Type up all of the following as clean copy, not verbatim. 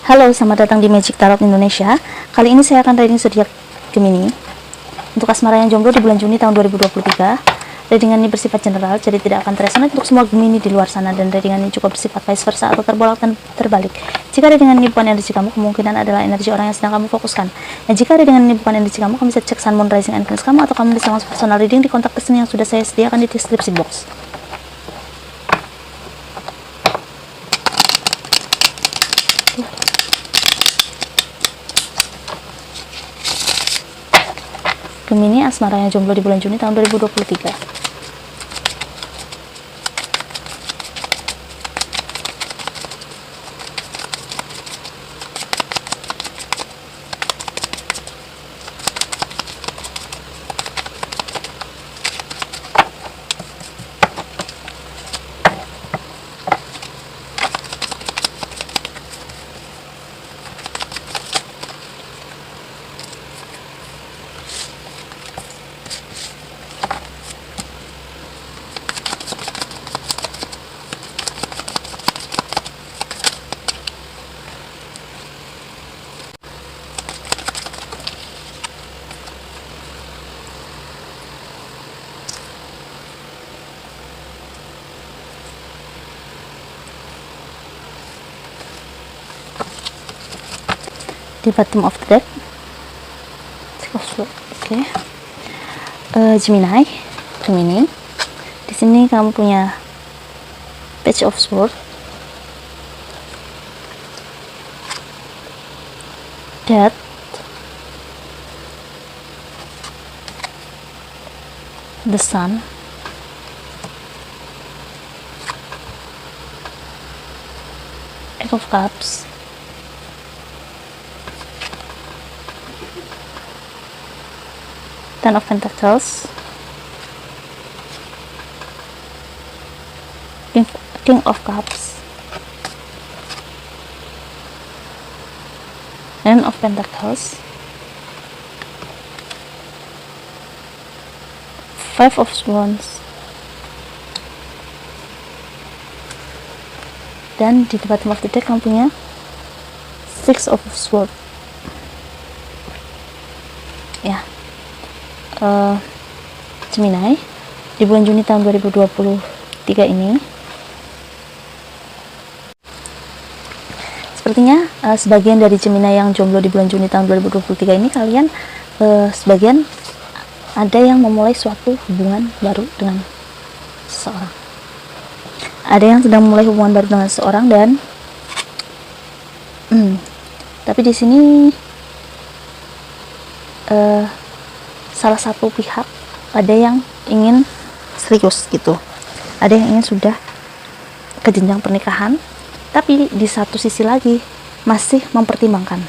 Halo, selamat datang di Magic Tarot Indonesia. Kali ini saya akan reading zodiak Gemini untuk asmara yang jomblo di bulan Juni tahun 2023. Readingan ini bersifat general, jadi tidak akan terresonate untuk semua Gemini di luar sana, dan readingan ini cukup bersifat vice versa atau terbolak dan terbalik. Jika readingan ini bukan energi kamu, kemungkinan adalah energi orang yang sedang kamu fokuskan. Dan jika readingan ini bukan energi kamu bisa cek Sun, Moon, Rising, and Venus kamu, atau kamu bisa langsung personal reading di kontak person yang sudah saya sediakan di deskripsi box. Gemini, asmara yang jomblo di bulan Juni tahun 2023. Di bottom of the deck, oke. Gemini, di sini kamu punya Page of Swords, Death, the Sun, Eight of Cups, Ten of Pentacles, King of Cups, Nine of Pentacles, Five of Wands, dan di bottom of the deck kamu punya Six of Swords. Ya. Gemini di bulan Juni tahun 2023 ini sepertinya sebagian dari Gemini yang jomblo di bulan Juni tahun 2023 ini kalian sebagian ada yang memulai suatu hubungan baru dengan seseorang, ada yang sedang memulai hubungan baru dengan seseorang, dan tapi di sini salah satu pihak ada yang ingin serius gitu, ada yang ingin sudah ke jenjang pernikahan, tapi di satu sisi lagi masih mempertimbangkan.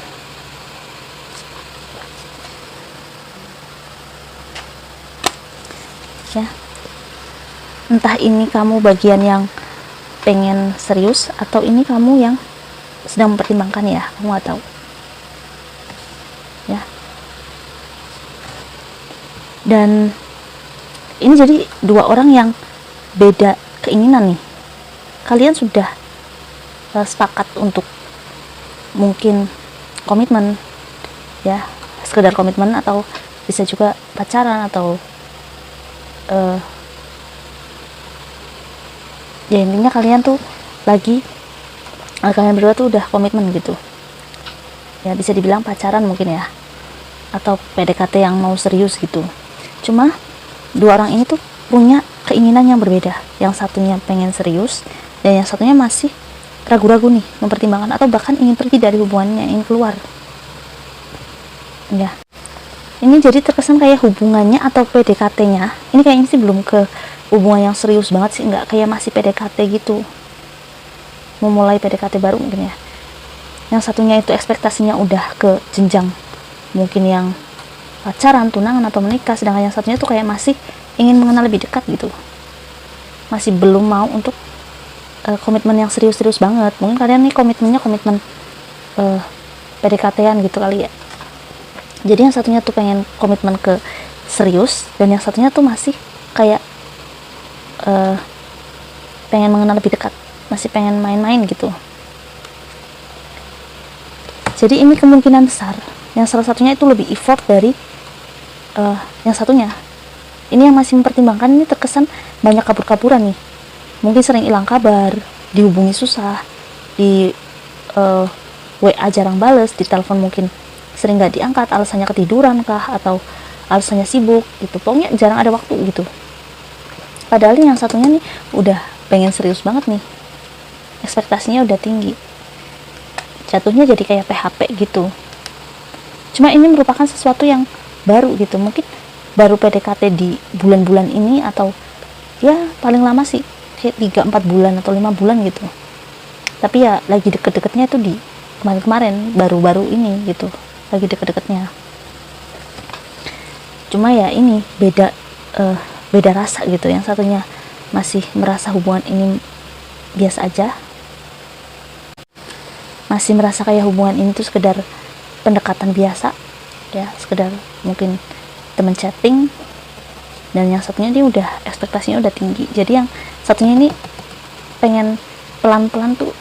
Ya, entah ini kamu bagian yang pengen serius atau ini kamu yang sedang mempertimbangkan, ya, kamu nggak tahu. Ya. Dan ini jadi dua orang yang beda keinginan nih. Kalian sudah sepakat untuk mungkin komitmen, ya, sekedar komitmen, atau bisa juga pacaran, atau ya intinya kalian tuh kalian berdua tuh udah komitmen gitu. Ya, bisa dibilang pacaran mungkin, ya, atau PDKT yang mau serius gitu. Cuma dua orang ini tuh punya keinginan yang berbeda. Yang satunya pengen serius, dan yang satunya masih ragu-ragu nih, mempertimbangkan, atau bahkan ingin pergi dari hubungannya, ingin keluar. Ya, ini jadi terkesan kayak hubungannya atau PDKT-nya ini kayaknya sih belum ke hubungan yang serius banget sih, nggak, kayak masih PDKT gitu, memulai PDKT baru mungkin, ya. Yang satunya itu ekspektasinya udah ke jenjang mungkin yang pacaran, tunangan, atau menikah, sedangkan yang satunya tuh kayak masih ingin mengenal lebih dekat gitu, masih belum mau untuk komitmen yang serius-serius banget. Mungkin kalian nih komitmen PDKT-an gitu kali, ya. Jadi yang satunya tuh pengen komitmen ke serius, dan yang satunya tuh masih kayak pengen mengenal lebih dekat, masih pengen main-main gitu. Jadi ini kemungkinan besar yang salah satunya itu lebih effort dari yang satunya. Ini yang masih mempertimbangkan, ini terkesan banyak kabur-kaburan nih, mungkin sering hilang kabar, dihubungi susah, di WA jarang bales, di telepon mungkin sering nggak diangkat, alasannya ketiduran kah atau alasannya sibuk gitu, pokoknya jarang ada waktu gitu. Padahal yang satunya nih udah pengen serius banget nih, ekspektasinya udah tinggi, jatuhnya jadi kayak PHP gitu. Cuma ini merupakan sesuatu yang baru gitu, mungkin baru PDKT di bulan-bulan ini, atau ya paling lama sih kayak 3-4 bulan atau 5 bulan gitu. Tapi ya lagi deket-deketnya itu di kemarin-kemarin, baru-baru ini gitu, lagi deket-deketnya. Cuma ya ini beda rasa gitu, yang satunya masih merasa hubungan ini biasa aja, masih merasa kayak hubungan ini tuh sekedar pendekatan biasa ya, sekedar mungkin temen chatting, dan yang satunya dia udah ekspektasinya udah tinggi. Jadi yang satunya ini pengen pelan-pelan tuh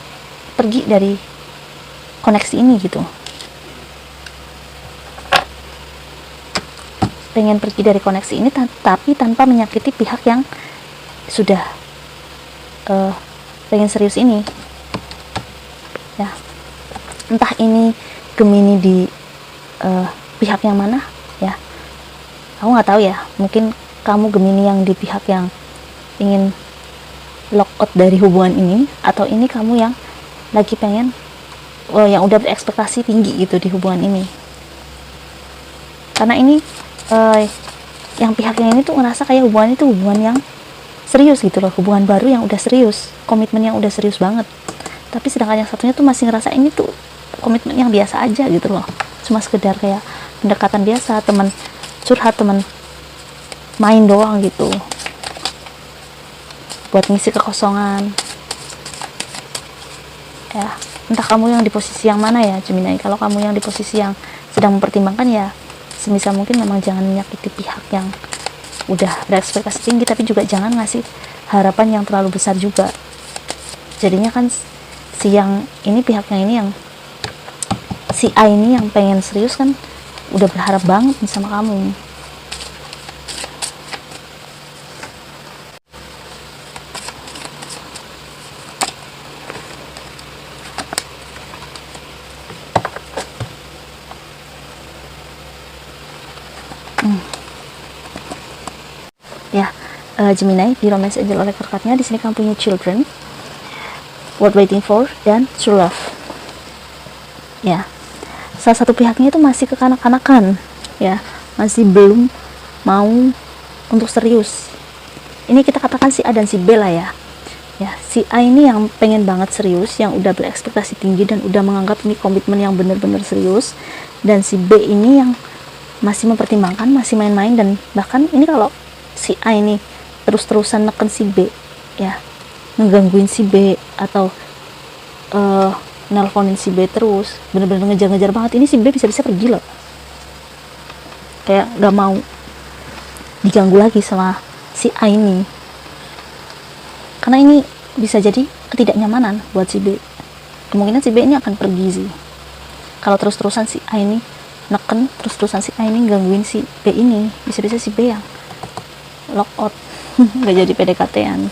pergi dari koneksi ini gitu, pengen pergi dari koneksi ini tapi tanpa menyakiti pihak yang sudah pengen serius ini ya. Entah ini Gemini di pihak yang mana ya, aku nggak tahu ya, mungkin kamu Gemini yang di pihak yang ingin lock out dari hubungan ini, atau ini kamu yang lagi pengen yang udah berekspektasi tinggi gitu di hubungan ini. Karena ini yang pihak yang ini tuh ngerasa kayak hubungan itu hubungan yang serius gitu loh, hubungan baru yang udah serius, komitmen yang udah serius banget. Tapi sedangkan yang satunya tuh masih ngerasa ini tuh komitmen yang biasa aja gitu loh, cuma sekedar kayak pendekatan biasa, teman curhat, teman main doang gitu, buat ngisi kekosongan ya. Entah kamu yang di posisi yang mana ya Gemini. Kalau kamu yang di posisi yang sedang mempertimbangkan ya, sebisa mungkin memang jangan menyakiti pihak yang udah berekspektasi tinggi, tapi juga jangan ngasih harapan yang terlalu besar juga. Jadinya kan si yang ini, pihak yang ini, yang si A ini yang pengen serius kan udah berharap banget nih sama kamu. Ya, Gemini di Romance Angel Oracle card-nya di sini kamu punya children, worth waiting for, dan true love. Ya, salah satu pihaknya itu masih kekanak-kanakan, ya, masih belum mau untuk serius. Ini kita katakan si A dan si B lah ya. Ya, si A ini yang pengen banget serius, yang udah berekspektasi tinggi dan udah menganggap ini komitmen yang benar-benar serius, dan si B ini yang masih mempertimbangkan, masih main-main, dan bahkan ini kalau si A ini terus-terusan neken si B ya, ngegangguin si B atau nelponin si B terus, bener-bener ngejar-ngejar banget, ini si B bisa-bisa pergi loh, kayak gak mau diganggu lagi sama si A ini, karena ini bisa jadi ketidaknyamanan buat si B. Kemungkinan si B ini akan pergi sih kalau terus-terusan si A ini neken, terus-terusan si A ini gangguin si B ini, bisa-bisa si B yang lock out nggak jadi PDKT-an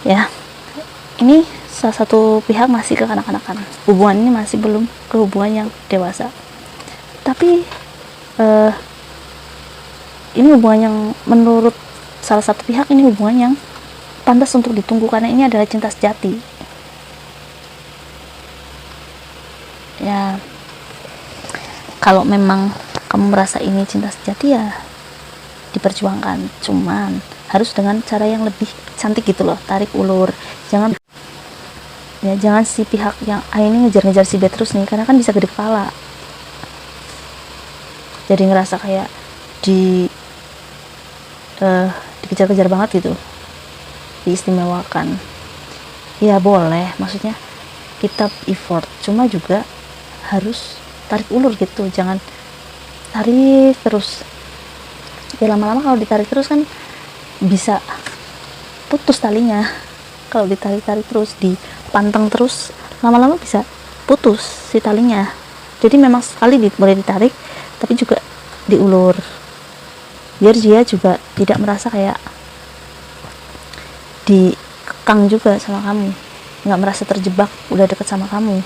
ya. Ini salah satu pihak masih kekanak-kanakan, hubungan ini masih belum ke hubungan yang dewasa. Tapi ini hubungan yang menurut salah satu pihak ini hubungan yang pantas untuk ditunggu, karena ini adalah cinta sejati ya. Kalau memang kamu merasa ini cinta sejati ya diperjuangkan, cuman harus dengan cara yang lebih cantik gitu loh, tarik ulur. Jangan si pihak yang A ini ngejar-ngejar si B terus nih, karena kan bisa gede kepala, jadi ngerasa kayak dikejar-kejar banget gitu, diistimewakan. Ya boleh, maksudnya kita effort, cuma juga harus tarik ulur gitu, jangan tarik terus ya. Lama-lama kalau ditarik terus kan bisa putus talinya. Kalau ditarik-tarik terus, dipanteng terus, lama-lama bisa putus si talinya. Jadi memang sekali boleh ditarik, tapi juga diulur, biar dia juga tidak merasa kayak dikekang juga sama kamu, nggak merasa terjebak udah deket sama kamu.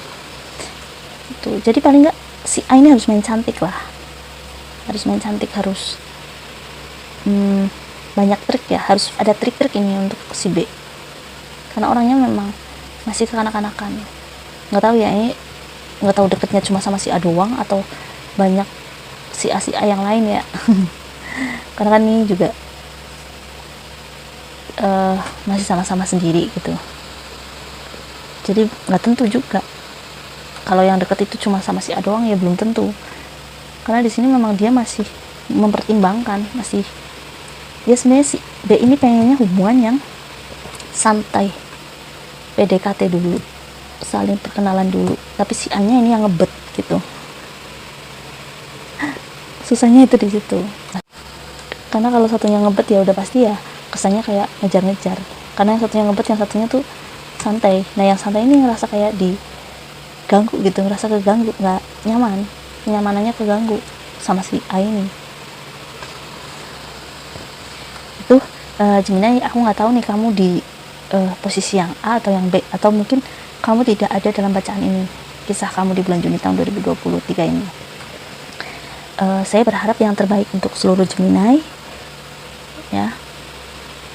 Itu jadi paling nggak si A ini harus main cantik lah, harus main cantik, harus banyak trik ya, harus ada trik-trik ini untuk si B, karena orangnya memang masih kekanak-kanakan. Nggak tahu ya, ini nggak tahu deketnya cuma sama si A doang atau banyak si A yang lain ya. Karena kan ini juga masih sama-sama sendiri gitu, jadi nggak tentu juga kalau yang deket itu cuma sama si A doang, ya belum tentu, karena di sini memang dia masih mempertimbangkan, masih dia sebenarnya si B ini pengennya hubungan yang santai, PDKT dulu, saling perkenalan dulu, tapi si A nya ini yang ngebet gitu. Susahnya itu di situ, karena kalau satunya ngebet ya udah pasti ya kesannya kayak ngejar-ngejar, karena yang satunya ngebet, yang satunya tuh santai. Nah yang santai ini ngerasa kayak diganggu gitu, ngerasa keganggu, nggak nyaman, kenyamanannya keganggu sama si A ini. Itu Gemini, aku nggak tahu nih kamu di posisi yang A atau yang B, atau mungkin kamu tidak ada dalam bacaan ini, kisah kamu di bulan Juni tahun 2023 ini. Saya berharap yang terbaik untuk seluruh Gemini ya,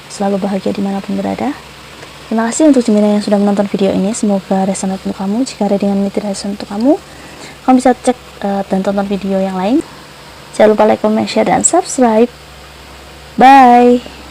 selalu bahagia dimanapun berada. Terima kasih untuk Gemini yang sudah menonton video ini, semoga resonate untuk kamu. Jika readingan ini tidak resonate untuk kamu bisa cek dan tonton video yang lain. Jangan lupa like, comment, share, dan subscribe. Bye.